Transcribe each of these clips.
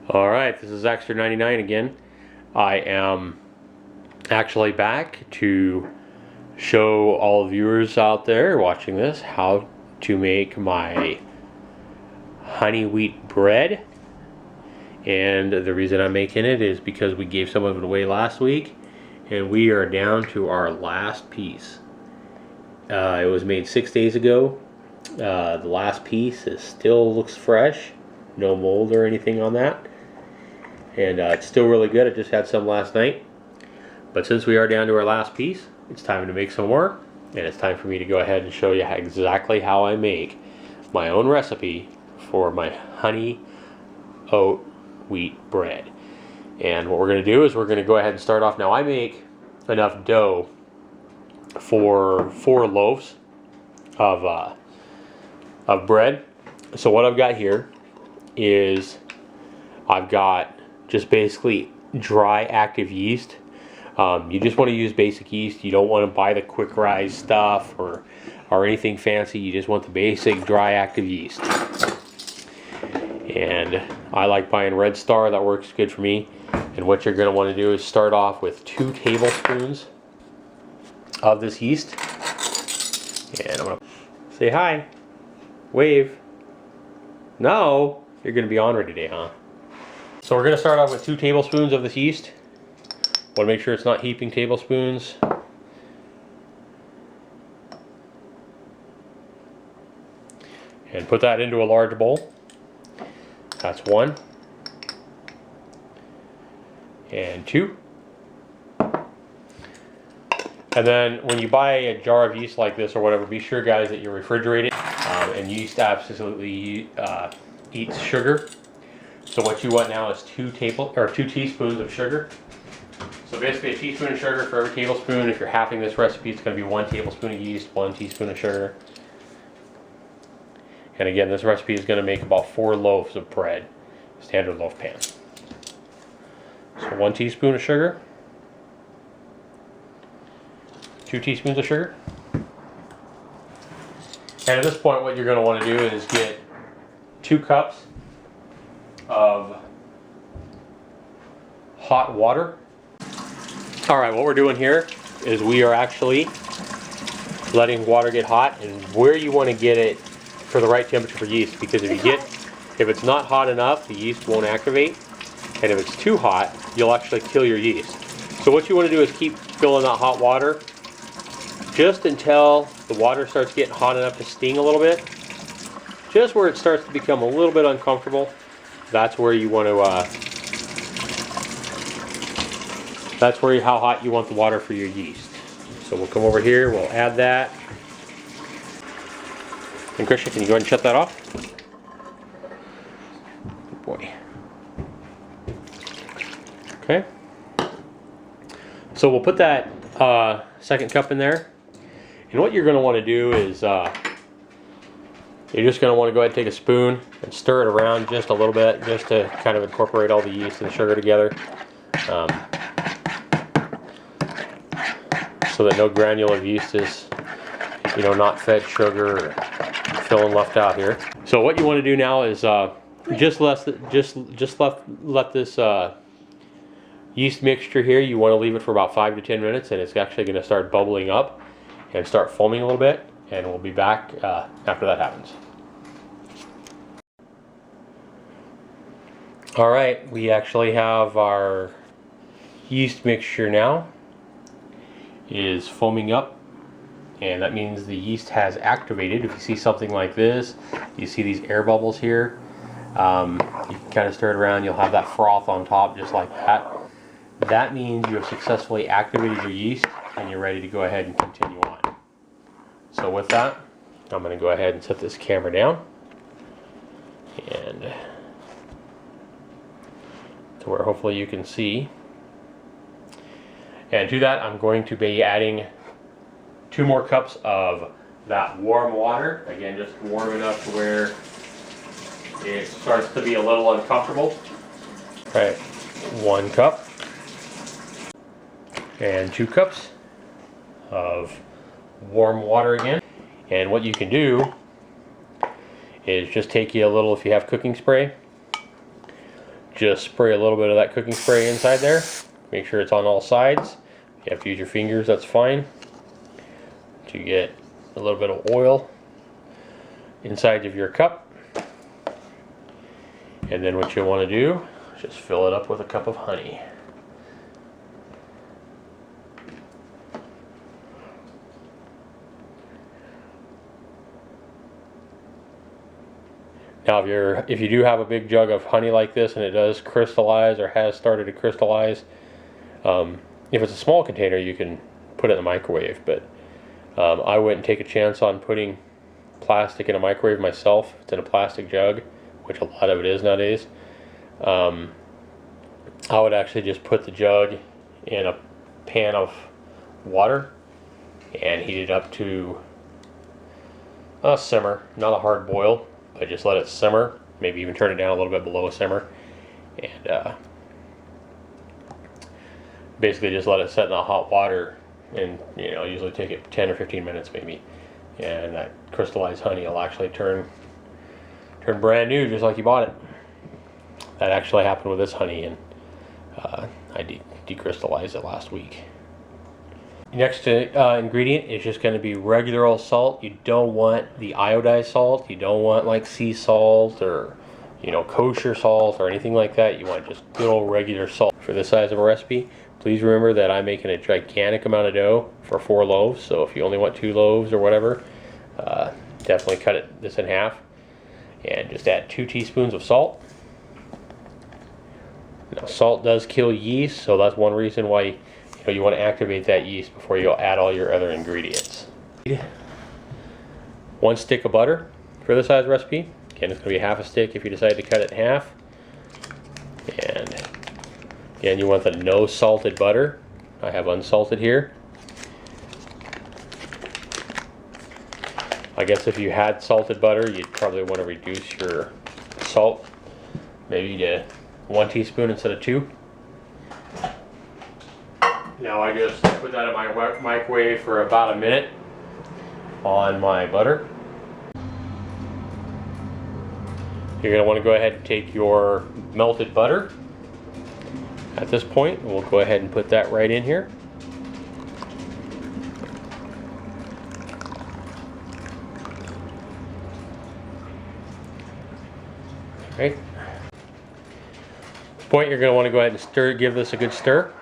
All right, this is Extra 99 again. I am actually back to show all viewers out there watching this how to make my honey wheat bread. And the reason I'm making it is because we gave some of it away last week and we are down to our last piece. It was made 6 days ago. The last piece still looks fresh, no mold or anything on that. And it's still really good. I just had some last night. But since we are down to our last piece, it's time to make some more. And it's time for me to go ahead and show you exactly how I make my own recipe for my honey oat wheat bread. And what we're going to do is we're going to go ahead and start off. Now I make enough dough for 4 loaves of bread. So what I've got here is I've got just basically dry active yeast. You just want to use basic yeast. You don't want to buy the quick rise stuff or anything fancy. You just want the basic dry active yeast. And I like buying Red Star. That works good for me. And what you're going to want to do is start off with 2 tablespoons of this yeast. And I'm going to say hi. Wave. No, you're going to be ornery today, huh? So we're going to start off with 2 tablespoons of this yeast. Want to make sure it's not heaping tablespoons. And put that into a large bowl. That's 1. And 2. And then when you buy a jar of yeast like this or whatever, be sure, guys, that you refrigerate it. And yeast absolutely eats sugar. So what you want now is 2 teaspoons of sugar. So basically a teaspoon of sugar for every tablespoon. If you're halving this recipe, it's going to be 1 tablespoon of yeast, 1 teaspoon of sugar. And again, this recipe is going to make about 4 loaves of bread, standard loaf pan. So 1 teaspoon of sugar, 2 teaspoons of sugar. And at this point, what you're going to want to do is get 2 cups of hot water. All right, what we're doing here is we are actually letting water get hot, and where you want to get it for the right temperature for yeast, because if it's not hot enough, the yeast won't activate, and if it's too hot, you'll actually kill your yeast. So what you want to do is keep filling that hot water just until the water starts getting hot enough to sting a little bit. Just where it starts to become a little bit uncomfortable, that's where you want to how hot you want the water for your yeast. So we'll come over here, we'll add that. And Christian, can you go ahead and shut that off? Good boy. Okay. So we'll put that 2nd cup in there. And what you're going to want to do is you're just going to want to go ahead and take a spoon and stir it around just a little bit, just to kind of incorporate all the yeast and the sugar together. So that no granule of yeast is, not fed sugar or feeling left out here. So what you want to do now is just let this yeast mixture here. You want to leave it for about 5 to 10 minutes, and it's actually going to start bubbling up and start foaming a little bit. And we'll be back after that happens. All right, we actually have our yeast mixture now. It is foaming up, and that means the yeast has activated. If you see something like this, you see these air bubbles here. You can kind of stir it around, you'll have that froth on top just like that. That means you have successfully activated your yeast and you're ready to go ahead and continue on. So with that, I'm going to go ahead and set this camera down and to where hopefully you can see. And to that, I'm going to be adding 2 more cups of that warm water. Again, just warm enough to where it starts to be a little uncomfortable. All right, 1 cup and 2 cups of warm water again. And what you can do is just take you a little, if you have cooking spray, just spray a little bit of that cooking spray inside there. Make sure it's on all sides. If you have to use your fingers, that's fine. To get a little bit of oil inside of your cup. And then what you want to do is just fill it up with a cup of honey. Now if you do have a big jug of honey like this and it does crystallize or has started to crystallize, if it's a small container you can put it in the microwave, but I wouldn't take a chance on putting plastic in a microwave myself. It's in a plastic jug, which a lot of it is nowadays. I would actually just put the jug in a pan of water and heat it up to a simmer, not a hard boil, but just let it simmer. Maybe even turn it down a little bit below a simmer, and basically just let it set in the hot water, and usually take it 10 or 15 minutes maybe, and that crystallized honey will actually turn brand new, just like you bought it. That actually happened with this honey, and I decrystallized it last week. Next ingredient is just going to be regular old salt. You don't want the iodized salt. You don't want like sea salt or kosher salt or anything like that. You want just good old regular salt. For this size of a recipe, please remember that I'm making a gigantic amount of dough for 4 loaves. So if you only want 2 loaves or whatever, definitely cut this in half and just add 2 teaspoons of salt. Now, salt does kill yeast, so that's one reason why you want to activate that yeast before you add all your other ingredients. 1 stick of butter for this size recipe. Again, it's going to be half a stick if you decide to cut it in half. And again, you want the no salted butter. I have unsalted here. I guess if you had salted butter, you'd probably want to reduce your salt maybe to 1 teaspoon instead of 2. Now I just put that in my microwave for about a minute on my butter. You're going to want to go ahead and take your melted butter at this point. We'll go ahead and put that right in here. Right. At this point, you're going to want to go ahead and give this a good stir.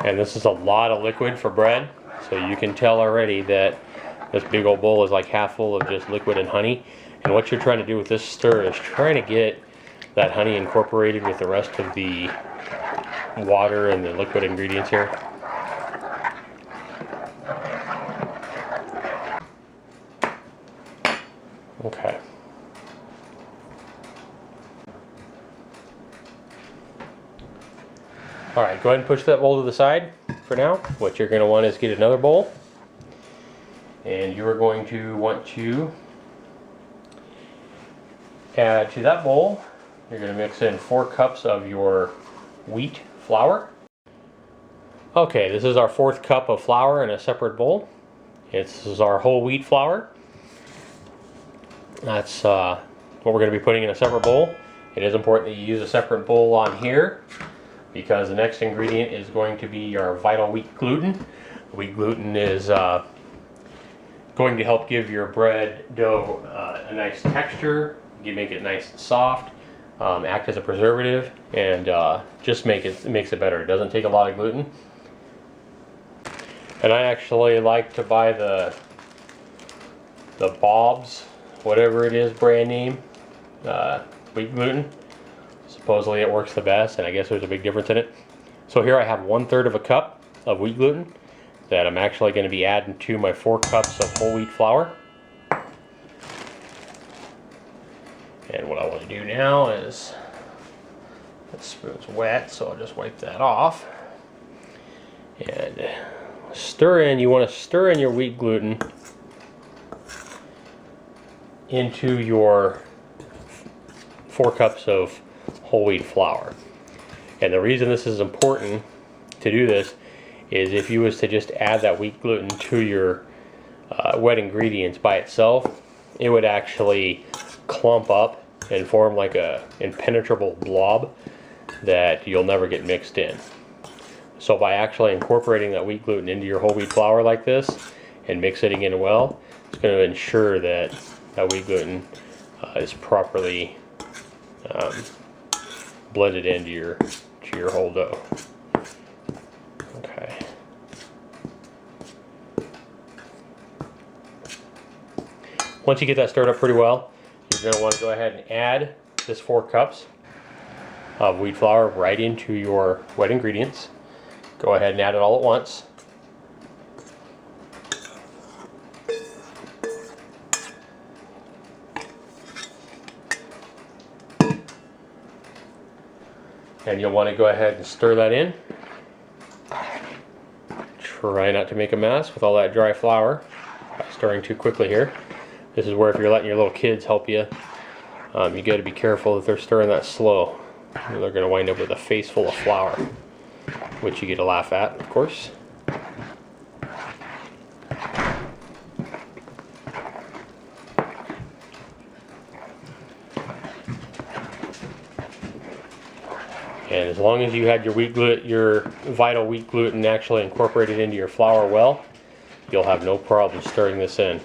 And this is a lot of liquid for bread, so you can tell already that this big old bowl is like half full of just liquid and honey. And what you're trying to do with this stir is trying to get that honey incorporated with the rest of the water and the liquid ingredients here. Okay. Alright, go ahead and push that bowl to the side for now. What you're going to want is get another bowl. And you are going to want to add to that bowl, you're going to mix in 4 cups of your wheat flour. Okay, this is our 4th cup of flour in a separate bowl. This is our whole wheat flour. That's what we're going to be putting in a separate bowl. It is important that you use a separate bowl on here, because the next ingredient is going to be our vital wheat gluten. Wheat gluten is going to help give your bread dough a nice texture, make it nice and soft, act as a preservative, and just makes it better. It doesn't take a lot of gluten. And I actually like to buy the Bob's, whatever it is, brand name, wheat gluten. Supposedly it works the best, and I guess there's a big difference in it. So here I have 1/3 of a cup of wheat gluten that I'm actually going to be adding to my 4 cups of whole wheat flour. And what I want to do now is, the spoon's wet, so I'll just wipe that off. And you want to stir in your wheat gluten into your 4 cups of whole wheat flour. And the reason this is important to do this is if you was to just add that wheat gluten to your wet ingredients by itself, it would actually clump up and form like a impenetrable blob that you'll never get mixed in. So by actually incorporating that wheat gluten into your whole wheat flour like this and mixing it in well, it's going to ensure that that wheat gluten is properly blended into your whole dough. Okay. Once you get that stirred up pretty well, you're going to want to go ahead and add this 4 cups of wheat flour right into your wet ingredients. Go ahead and add it all at once. And you'll want to go ahead and stir that in. Try not to make a mess with all that dry flour by stirring too quickly here. This is where if you're letting your little kids help you, you got to be careful that they're stirring that slow. They're going to wind up with a face full of flour, which you get to laugh at, of course. And as long as you had your vital wheat gluten actually incorporated into your flour well, you'll have no problem stirring this in.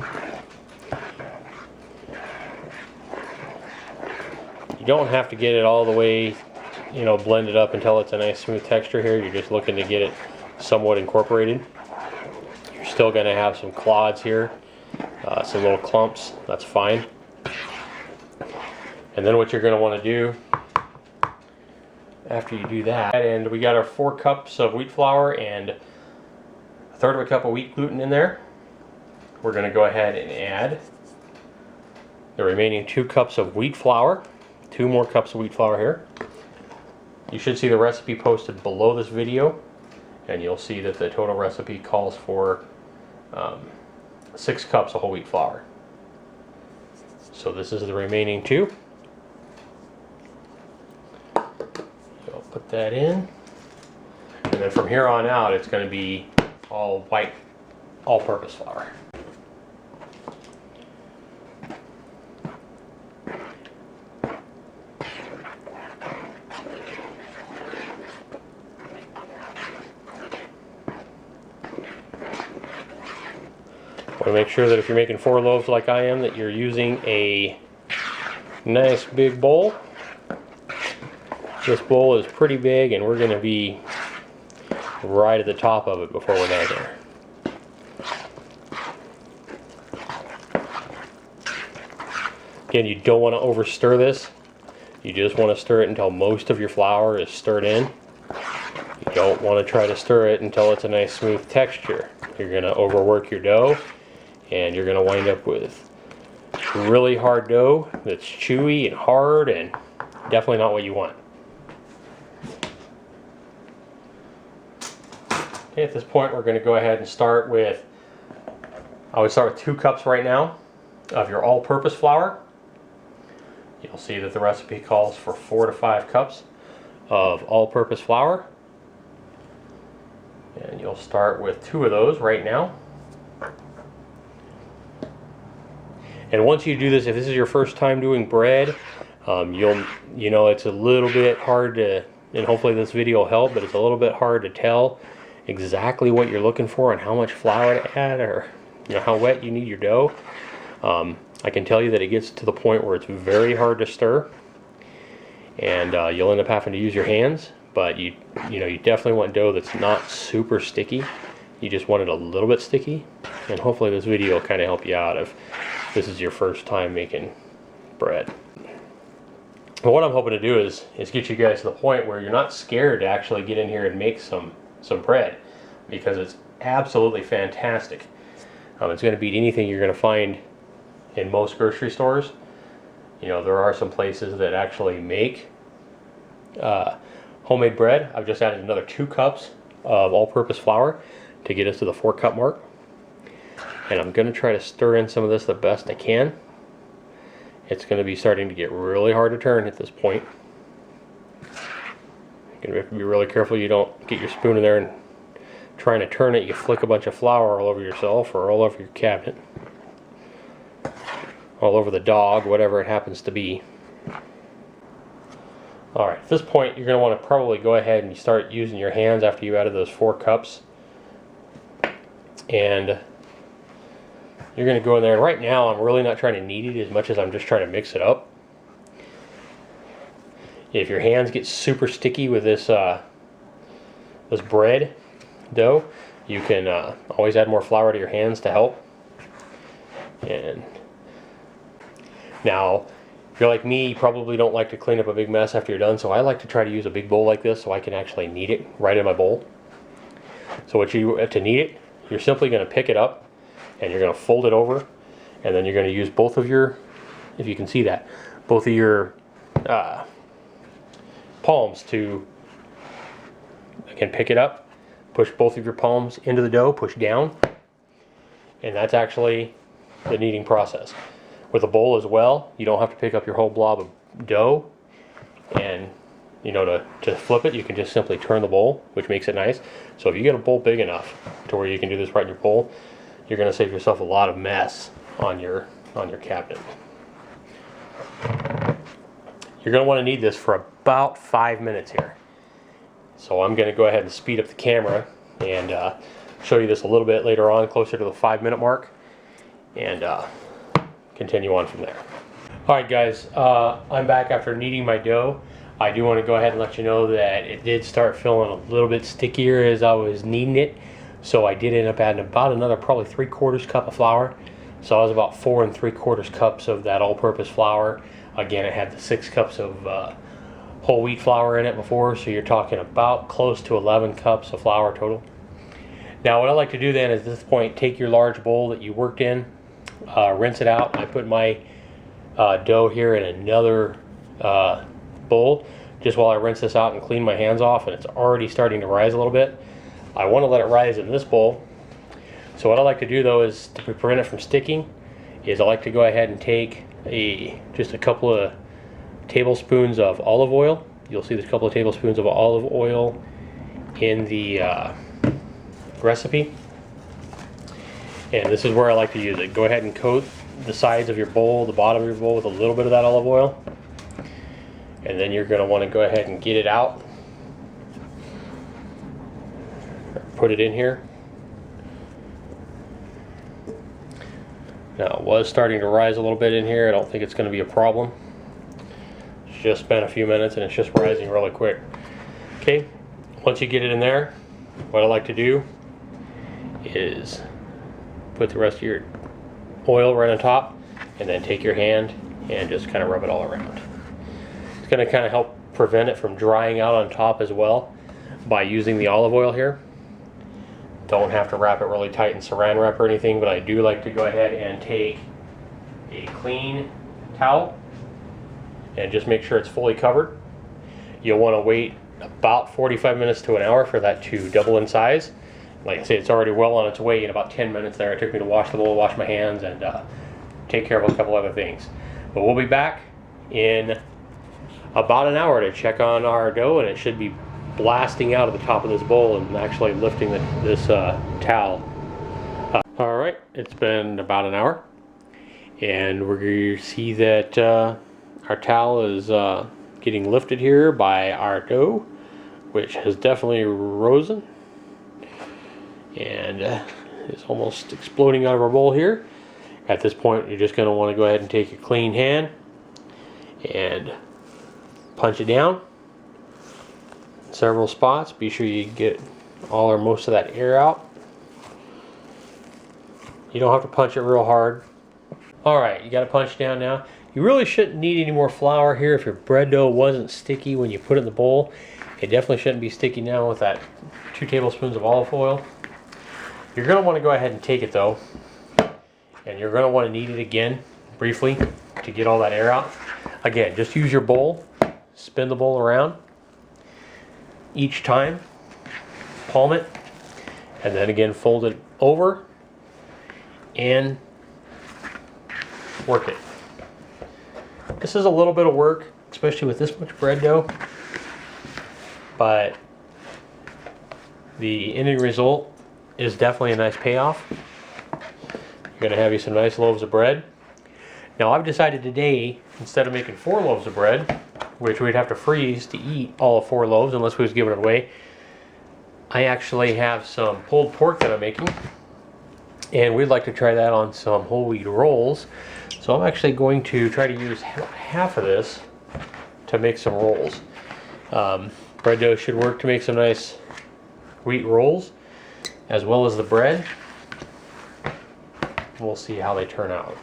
You don't have to get it all the way, blended up until it's a nice smooth texture here. You're just looking to get it somewhat incorporated. You're still going to have some clods here, some little clumps. That's fine. And then what you're going to want to do after you do that, and we got our 4 cups of wheat flour and 1/3 of a cup of wheat gluten in there. We're going to go ahead and add the remaining 2 cups of wheat flour. 2 more cups of wheat flour here. You should see the recipe posted below this video, and you'll see that the total recipe calls for 6 cups of whole wheat flour. So this is the remaining 2. So put that in, and then from here on out it's going to be all white, all-purpose flour. Want to make sure that if you're making 4 loaves like I am, that you're using a nice big bowl. This bowl is pretty big, and we're going to be right at the top of it before we're done there. Again, you don't want to over stir this. You just want to stir it until most of your flour is stirred in. You don't want to try to stir it until it's a nice smooth texture. You're going to overwork your dough, and you're going to wind up with really hard dough that's chewy and hard, and definitely not what you want. Okay, at this point we're going to go ahead and start with, I would start with 2 cups right now of your all-purpose flour. You'll see that the recipe calls for 4 to 5 cups of all-purpose flour. And you'll start with 2 of those right now. And once you do this, if this is your first time doing bread, it's a little bit hard to, and hopefully this video will help, but it's a little bit hard to tell exactly what you're looking for and how much flour to add, or how wet you need your dough. I can tell you that it gets to the point where it's very hard to stir, and you'll end up having to use your hands. But you definitely want dough that's not super sticky. You just want it a little bit sticky, and hopefully this video will kind of help you out if this is your first time making bread. But what I'm hoping to do is get you guys to the point where you're not scared to actually get in here and make some bread, because it's absolutely fantastic. It's going to beat anything you're going to find in most grocery stores. There are some places that actually make homemade bread. I've just added another 2 cups of all-purpose flour to get us to the 4 cup mark. And I'm going to try to stir in some of this the best I can. It's going to be starting to get really hard to turn at this point. You're going to have to be really careful you don't get your spoon in there and trying to turn it, you flick a bunch of flour all over yourself or all over your cabinet, all over the dog, whatever it happens to be. Alright, at this point you're going to want to probably go ahead and start using your hands after you added those 4 cups. And you're going to go in there, and right now I'm really not trying to knead it as much as I'm just trying to mix it up. If your hands get super sticky with this this bread dough, you can always add more flour to your hands to help. And now, if you're like me, you probably don't like to clean up a big mess after you're done, so I like to try to use a big bowl like this so I can actually knead it right in my bowl. So what you to knead it, you're simply going to pick it up and you're going to fold it over, and then you're going to use both of your, if you can see that, both of your palms to, again, pick it up, push both of your palms into the dough, push down, and that's actually the kneading process. With a bowl as well, you don't have to pick up your whole blob of dough, and you know, to flip it, you can just simply turn the bowl, which makes it nice. So if you get a bowl big enough to where you can do this right in your bowl, you're going to save yourself a lot of mess on your cabinet. You're going to want to knead this for about 5 minutes here. So I'm going to go ahead and speed up the camera and show you this a little bit later on, closer to the 5-minute mark, and continue on from there. Alright guys, I'm back after kneading my dough. I do want to go ahead and let you know that it did start feeling a little bit stickier as I was kneading it. So I did end up adding about another probably 3/4 cup of flour. So I was about 4 3/4 cups of that all-purpose flour. Again, it had the 6 cups of whole wheat flour in it before, so you're talking about close to 11 cups of flour total. Now what I like to do then is at this point, take your large bowl that you worked in, rinse it out. I put my dough here in another bowl just while I rinse this out and clean my hands off, and it's already starting to rise a little bit. I want to let it rise in this bowl. So what I like to do though is to prevent it from sticking is I like to go ahead and take just a couple of tablespoons of olive oil. You'll see there's a couple of tablespoons of olive oil in the recipe, and this is where I like to use it. Go ahead and coat the sides of your bowl, the bottom of your bowl, with a little bit of that olive oil, and then you're going to want to go ahead and get it out, put it in here. Now it was starting to rise a little bit in here. I don't think it's going to be a problem. It's just been a few minutes and it's just rising really quick. Okay, once you get it in there, what I like to do is put the rest of your oil right on top, and then take your hand and just kind of rub it all around. It's going to kind of help prevent it from drying out on top as well by using the olive oil here. Don't have to wrap it really tight in saran wrap or anything, but I do like to go ahead and take a clean towel and just make sure it's fully covered. You'll want to wait about 45 minutes to an hour for that to double in size. Like I say, it's already well on its way in about 10 minutes there. It took me to wash the bowl, wash my hands, and take care of a couple other things. But we'll be back in about an hour to check on our dough, and it should be blasting out of the top of this bowl and actually lifting this towel. Alright, it's been about an hour, and we're going to see that our towel is getting lifted here by our dough, which has definitely risen and is almost exploding out of our bowl here. At this point, you're just going to want to go ahead and take a clean hand and punch it down several spots. Be sure you get all or most of that air out. You don't have to punch it real hard. Alright, you got to punch down now. You really shouldn't need any more flour here. If your bread dough wasn't sticky when you put it in the bowl, it definitely shouldn't be sticky now with that 2 tablespoons of olive oil. You're going to want to go ahead and take it though, and you're going to want to knead it again briefly to get all that air out. Again, just use your bowl, spin the bowl around each time, palm it, and then again fold it over and work it. This is a little bit of work, especially with this much bread dough, but the ending result is definitely a nice payoff. You're going to have you some nice loaves of bread. Now I've decided today, instead of making 4 loaves of bread, which we'd have to freeze to eat all 4 loaves unless we was giving it away, I actually have some pulled pork that I'm making, and we'd like to try that on some whole wheat rolls. So I'm actually going to try to use half of this to make some rolls. Bread dough should work to make some nice wheat rolls, as well as the bread. We'll see how they turn out.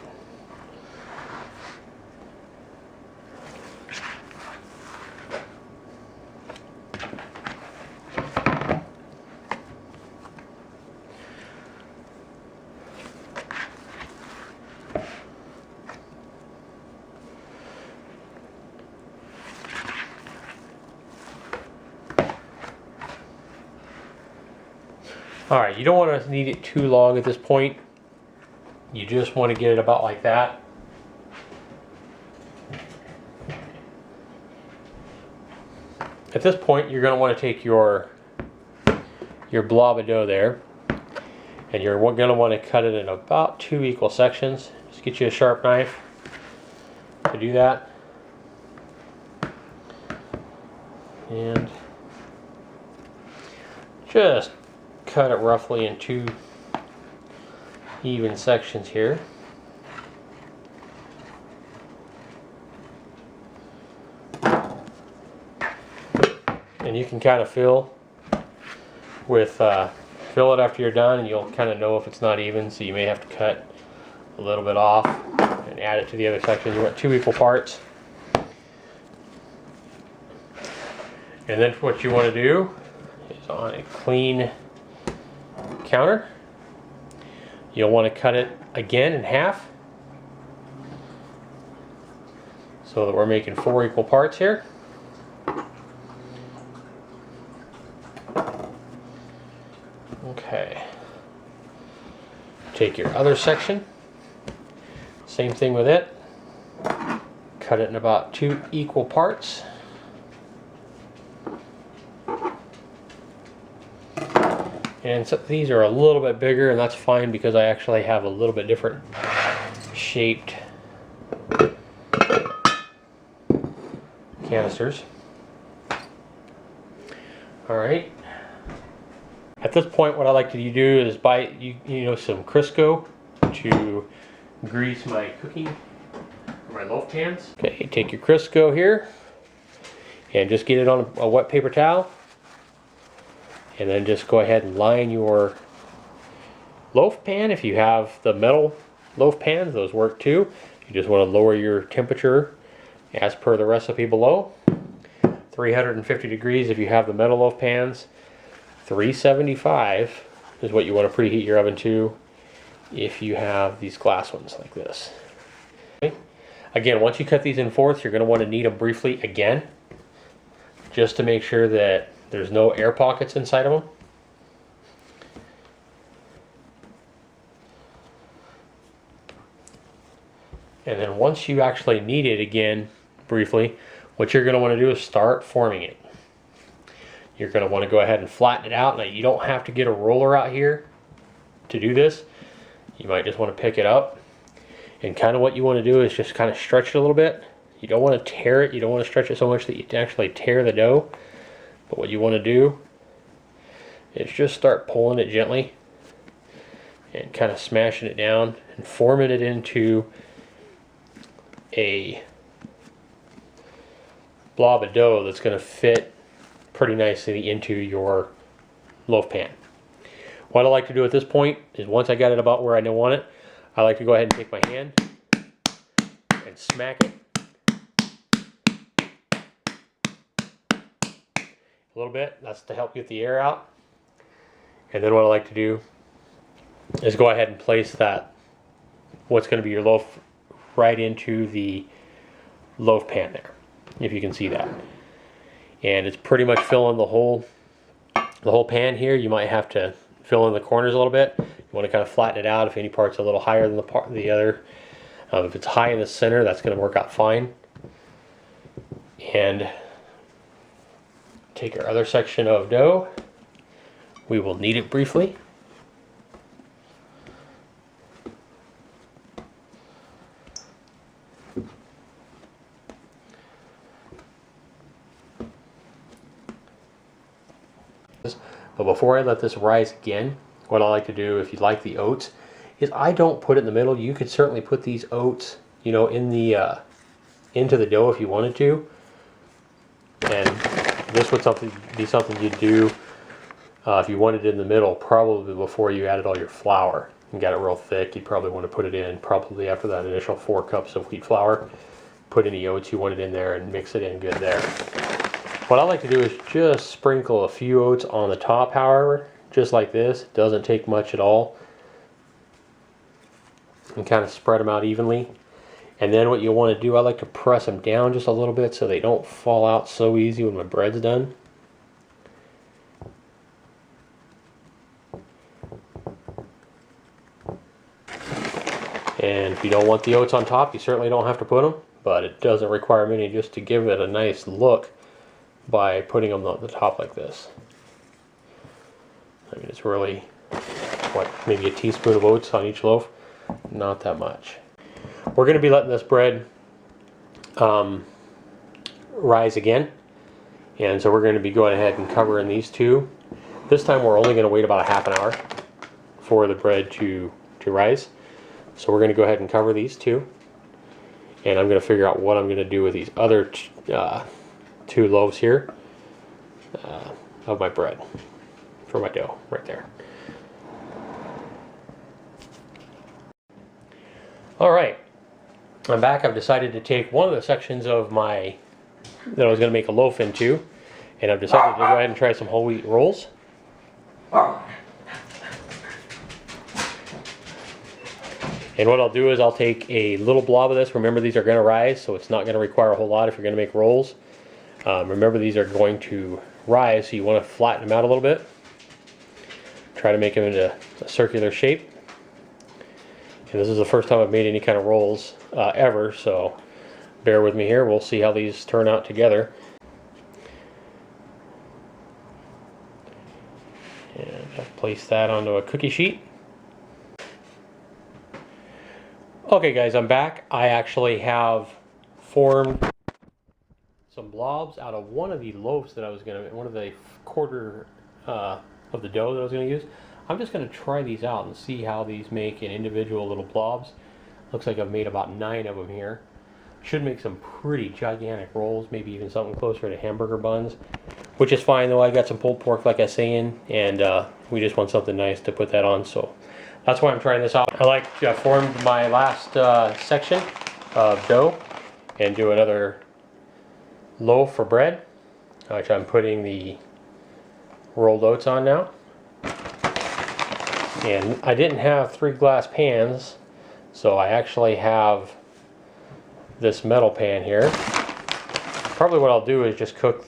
Alright, you don't want to knead it too long at this point. You just want to get it about like that. At this point, you're going to want to take your blob of dough there, and you're going to want to cut it in about 2 equal sections. Just get you a sharp knife to do that. And just cut it roughly in 2 even sections here. And you can kind of fill it after you're done, and you'll kind of know if it's not even, so you may have to cut a little bit off and add it to the other section. You want 2 equal parts. And then what you want to do is, on a clean counter, you'll want to cut it again in half, so that we're making 4 equal parts here. Okay. Take your other section, same thing with it, cut it in about 2 equal parts. And so these are a little bit bigger, and that's fine because I actually have a little bit different shaped canisters. Alright. At this point, what I like to do is buy some Crisco to grease my cooking or my loaf pans. Okay, take your Crisco here and just get it on a wet paper towel. And then just go ahead and line your loaf pan. If you have the metal loaf pans, those work too. You just want to lower your temperature as per the recipe below. 350 degrees if you have the metal loaf pans. 375 is what you want to preheat your oven to if you have these glass ones like this. Okay. Again, once you cut these in fourths, you're going to want to knead them briefly again, just to make sure that there's no air pockets inside of them. And then once you actually knead it again briefly, what you're going to want to do is start forming it. You're going to want to go ahead and flatten it out. Now, you don't have to get a roller out here to do this. You might just want to pick it up. And kind of what you want to do is just kind of stretch it a little bit. You don't want to tear it. You don't want to stretch it so much that you actually tear the dough. But what you want to do is just start pulling it gently and kind of smashing it down and forming it into a blob of dough that's going to fit pretty nicely into your loaf pan. What I like to do at this point is, once I got it about where I want it, I like to go ahead and take my hand and smack it a little bit. That's to help get the air out. And then what I like to do is go ahead and place that, what's going to be your loaf, right into the loaf pan there, if you can see that. And it's pretty much filling the whole pan here. You might have to fill in the corners a little bit. You want to kind of flatten it out if any part's a little higher than the other. If it's high in the center, that's going to work out fine. And take our other section of dough. We will knead it briefly. But before I let this rise again, what I like to do, if you like the oats, is I don't put it in the middle. You could certainly put these oats, you know, in the into the dough if you wanted to. And this would be something you'd do if you wanted it in the middle, probably before you added all your flour and got it real thick. You'd probably want to put it in probably after that initial 4 cups of wheat flour. Put any oats you wanted in there and mix it in good there. What I like to do is just sprinkle a few oats on the top, however, just like this. It doesn't take much at all. And kind of spread them out evenly. And then what you want to do, I like to press them down just a little bit so they don't fall out so easy when my bread's done. And if you don't want the oats on top, you certainly don't have to put them, but it doesn't require many just to give it a nice look by putting them on the top like this. I mean, it's really, what, maybe a teaspoon of oats on each loaf? Not that much. We're going to be letting this bread rise again, and so we're going to be going ahead and covering these two. This time we're only going to wait about a half an hour for the bread to rise. So we're going to go ahead and cover these two, and I'm going to figure out what I'm going to do with these other 2 loaves here of my bread for my dough right there. All right, I'm back. I've decided to take one of the sections of that I was going to make a loaf into, and I've decided to go ahead and try some whole wheat rolls. And what I'll do is I'll take a little blob of this. Remember, these are going to rise, so it's not going to require a whole lot if you're going to make rolls. Remember, these are going to rise, so you want to flatten them out a little bit. Try to make them into a circular shape. And this is the first time I've made any kind of rolls ever, so bear with me here. We'll see how these turn out together. And I've placed that onto a cookie sheet. Okay guys, I'm back. I actually have formed some blobs out of one of the loaves that I was going to, one of the quarter of the dough that I was going to use. I'm just going to try these out and see how these make in individual little blobs. Looks like I've made about 9 of them here. Should make some pretty gigantic rolls, maybe even something closer to hamburger buns, which is fine though. I got some pulled pork like I was saying, and we just want something nice to put that on, so that's why I'm trying this out. I formed my last section of dough and do another loaf for bread, which I'm putting the rolled oats on now. And I didn't have 3 glass pans, so I actually have this metal pan here. Probably what I'll do is just cook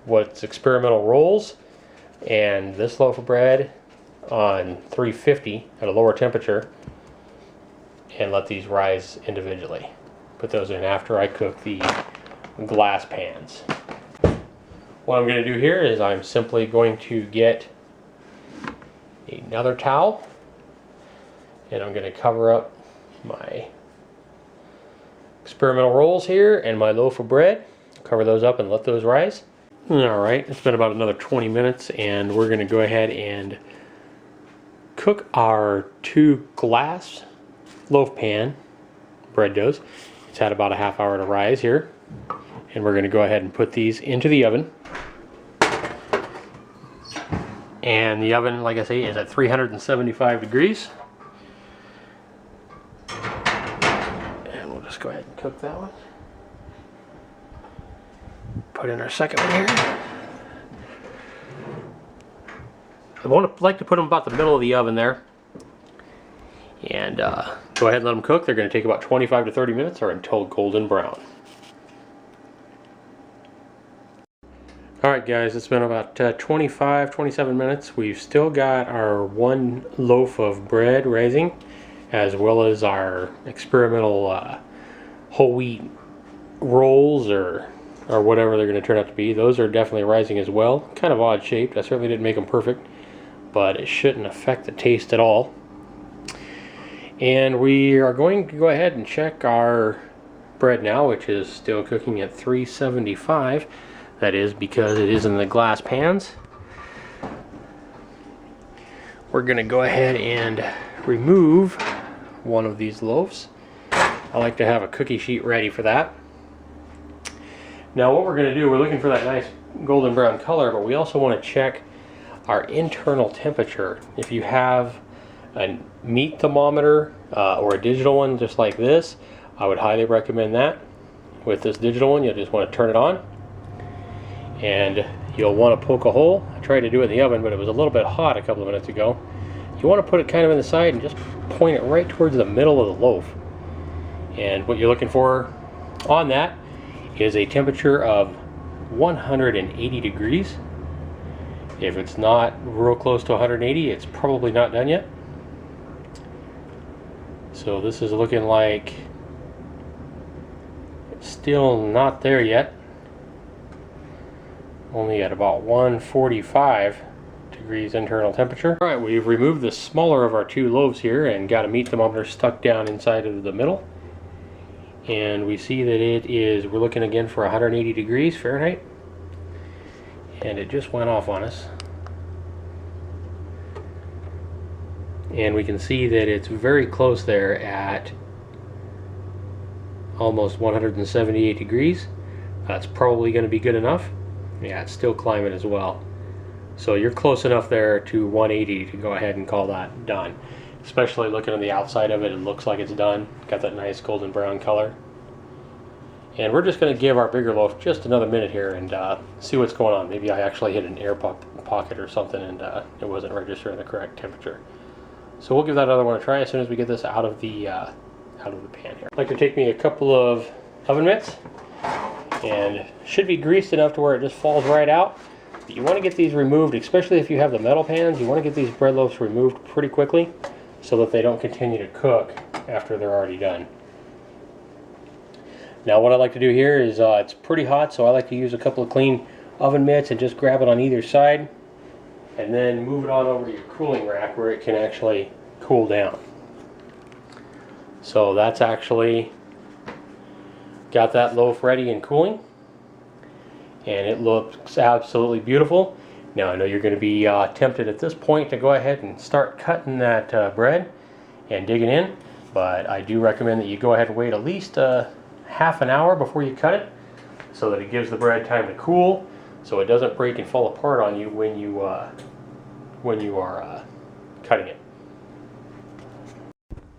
what's experimental rolls and this loaf of bread on 350 at a lower temperature and let these rise individually. Put those in after I cook the glass pans. What I'm going to do here is I'm simply going to get another towel and I'm going to cover up my experimental rolls here and my loaf of bread. Cover those up and let those rise. Alright, it's been about another 20 minutes and we're going to go ahead and cook our 2 glass loaf pan bread doughs. It's had about a half hour to rise here, and we're going to go ahead and put these into the oven. And the oven, like I say, is at 375 degrees. And we'll just go ahead and cook that one. Put in our second one here. I like to put them about the middle of the oven there. And go ahead and let them cook. They're going to take about 25 to 30 minutes or until golden brown. Alright guys, it's been about 27 minutes. We've still got our 1 loaf of bread rising, as well as our experimental whole wheat rolls or whatever they're going to turn out to be. Those are definitely rising as well. Kind of odd shaped. I certainly didn't make them perfect, but it shouldn't affect the taste at all. And we are going to go ahead and check our bread now, which is still cooking at 375. That is because it is in the glass pans. we're gonna go ahead and remove one of these loaves. I like to have a cookie sheet ready for that. Now what we're gonna do, we're looking for that nice golden brown color, but we also want to check our internal temperature. If you have a meat thermometer or a digital one just like this, I would highly recommend that. With this digital one, you'll just want to turn it on and you'll want to poke a hole. I tried to do it in the oven, but it was a little bit hot a couple of minutes ago. You want to put it kind of in the side and just point it right towards the middle of the loaf. And what you're looking for on that is a temperature of 180 degrees. If it's not real close to 180, it's probably not done yet. So this is looking like it's still not there yet. Only at about 145 degrees internal temperature. All right, we've removed the smaller of our two loaves here and got a meat thermometer stuck down inside of the middle. And we see that it is, we're looking again for 180 degrees Fahrenheit. And it just went off on us. And we can see that it's very close there at almost 178 degrees. That's probably going to be good enough. Yeah, it's still climbing as well. So you're close enough there to 180 to go ahead and call that done. Especially looking on the outside of it, it looks like it's done. Got that nice golden brown color. And we're just going to give our bigger loaf just another minute here and see what's going on. Maybe I actually hit an air pocket or something and it wasn't registering the correct temperature. So we'll give that other one a try as soon as we get this out of the pan here. I'd like to take me a couple of oven mitts, and should be greased enough to where it just falls right out. But you want to get these removed, especially if you have the metal pans. You want to get these bread loaves removed pretty quickly so that they don't continue to cook after they're already done. Now what I like to do here is it's pretty hot, so I like to use a couple of clean oven mitts and just grab it on either side and then move it on over to your cooling rack where it can actually cool down. So that's actually got that loaf ready and cooling, and it looks absolutely beautiful. Now I know you're going to be tempted at this point to go ahead and start cutting that bread and digging in, but I do recommend that you go ahead and wait at least half an hour before you cut it so that it gives the bread time to cool so it doesn't break and fall apart on you when you are cutting it.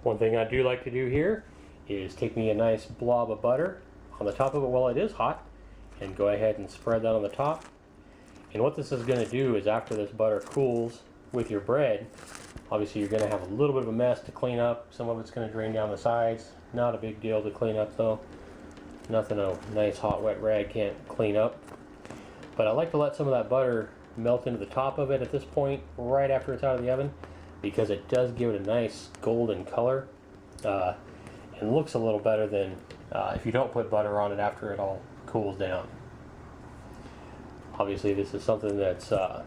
One thing I do like to do here is take me a nice blob of butter on the top of it while it is hot and go ahead and spread that on the top. And what this is going to do is after this butter cools with your bread, obviously you're going to have a little bit of a mess to clean up. Some of it's going to drain down the sides. Not a big deal to clean up though. Nothing a nice hot wet rag can't clean up. But I like to let some of that butter melt into the top of it at this point right after it's out of the oven, because it does give it a nice golden color and looks a little better than if you don't put butter on it after it all cools down. Obviously this is something that's up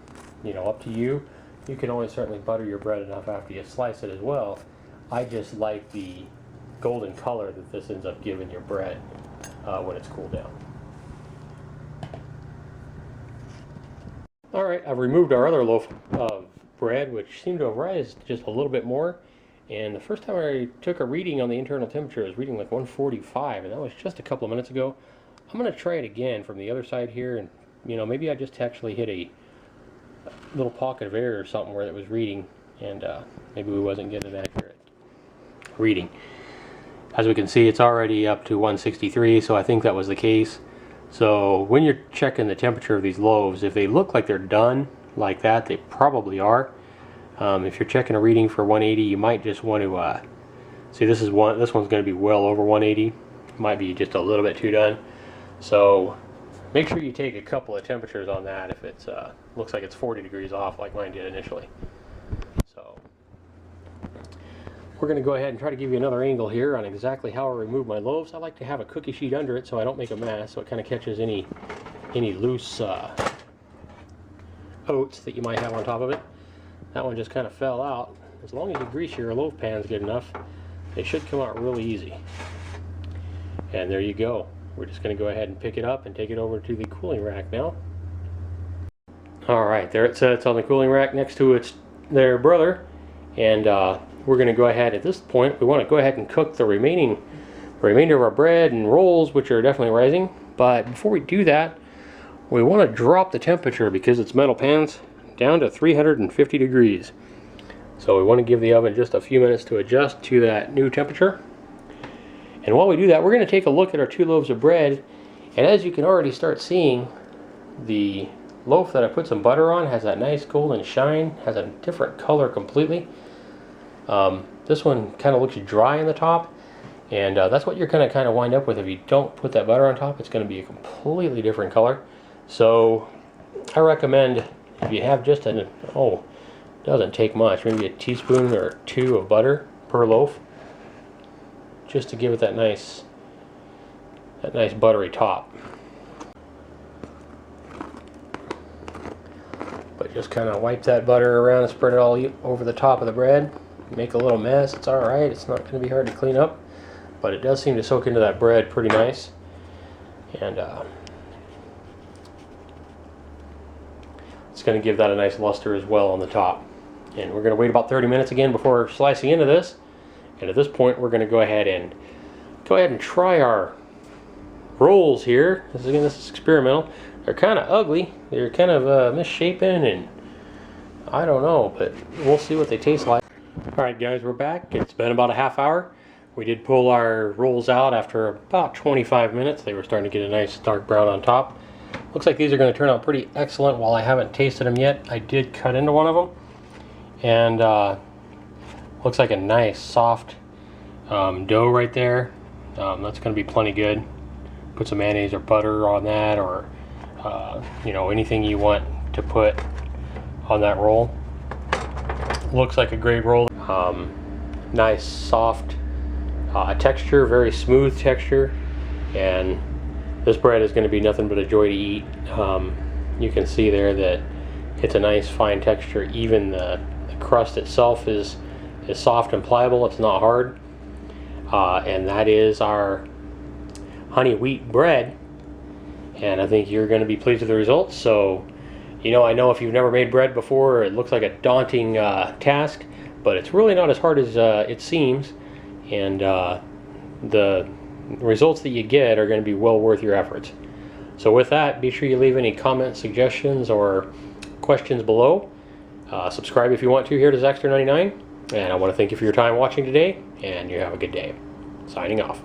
to you. You can always certainly butter your bread enough after you slice it as well. I just like the golden color that this ends up giving your bread when it's cooled down. Alright, I've removed our other loaf of bread, which seemed to have rised just a little bit more. And the first time I took a reading on the internal temperature, it was reading like 145, and that was just a couple of minutes ago. I'm going to try it again from the other side here, and maybe I just actually hit a little pocket of air or something where it was reading, and maybe we wasn't getting an accurate reading. As we can see, it's already up to 163, so I think that was the case. So when you're checking the temperature of these loaves, if they look like they're done like that, they probably are. If you're checking a reading for 180, you might just want to see this one's going to be well over 180. Might be just a little bit too done. So make sure you take a couple of temperatures on that if it's looks like it's 40 degrees off like mine did initially. So we're going to go ahead and try to give you another angle here on exactly how I remove my loaves. I like to have a cookie sheet under it so I don't make a mess, so it kind of catches any loose oats that you might have on top of it. That one just kind of fell out. As long as you grease your loaf pans good enough, they should come out really easy. And there you go. We're just going to go ahead and pick it up and take it over to the cooling rack now. Alright, there it sits on the cooling rack next to its there, brother. And we're going to go ahead at this point. We want to go ahead and cook the remainder of our bread and rolls, which are definitely rising. But before we do that, we want to drop the temperature, because it's metal pans, down to 350 degrees. So we want to give the oven just a few minutes to adjust to that new temperature. And while we do that, we're going to take a look at our 2 loaves of bread. And as you can already start seeing, the loaf that I put some butter on has that nice golden shine, has a different color completely. This one kind of looks dry in the top, and that's what you're going to kind of wind up with if you don't put that butter on top. It's going to be a completely different color. So I recommend, if you have just it doesn't take much, maybe a teaspoon or 2 of butter per loaf, just to give it that nice buttery top. But just kind of wipe that butter around and spread it all over the top of the bread. Make a little mess. It's alright. It's not going to be hard to clean up, but it does seem to soak into that bread pretty nice. And it's going to give that a nice luster as well on the top. And we're going to wait about 30 minutes again before slicing into this. And at this point, we're going to go ahead and try our rolls here. This is experimental. They're kind of ugly. They're kind of misshapen, and I don't know, but we'll see what they taste like. Alright guys, we're back. It's been about a half hour. We did pull our rolls out after about 25 minutes. They were starting to get a nice dark brown on top. Looks like these are going to turn out pretty excellent. While I haven't tasted them yet, I did cut into one of them. And looks like a nice soft dough right there. That's going to be plenty good. Put some mayonnaise or butter on that, or anything you want to put on that roll. Looks like a great roll. Nice soft texture, very smooth texture, and this bread is going to be nothing but a joy to eat. You can see there that it's a nice fine texture. Even the crust itself is soft and pliable. It's not hard. And that is our honey wheat bread, and I think you're going to be pleased with the results. So I know if you've never made bread before, it looks like a daunting task, but it's really not as hard as it seems, and the results that you get are going to be well worth your efforts. So with that, be sure you leave any comments, suggestions, or questions below. Subscribe if you want to here to Zaxter99, and I want to thank you for your time watching today, and you have a good day. Signing off.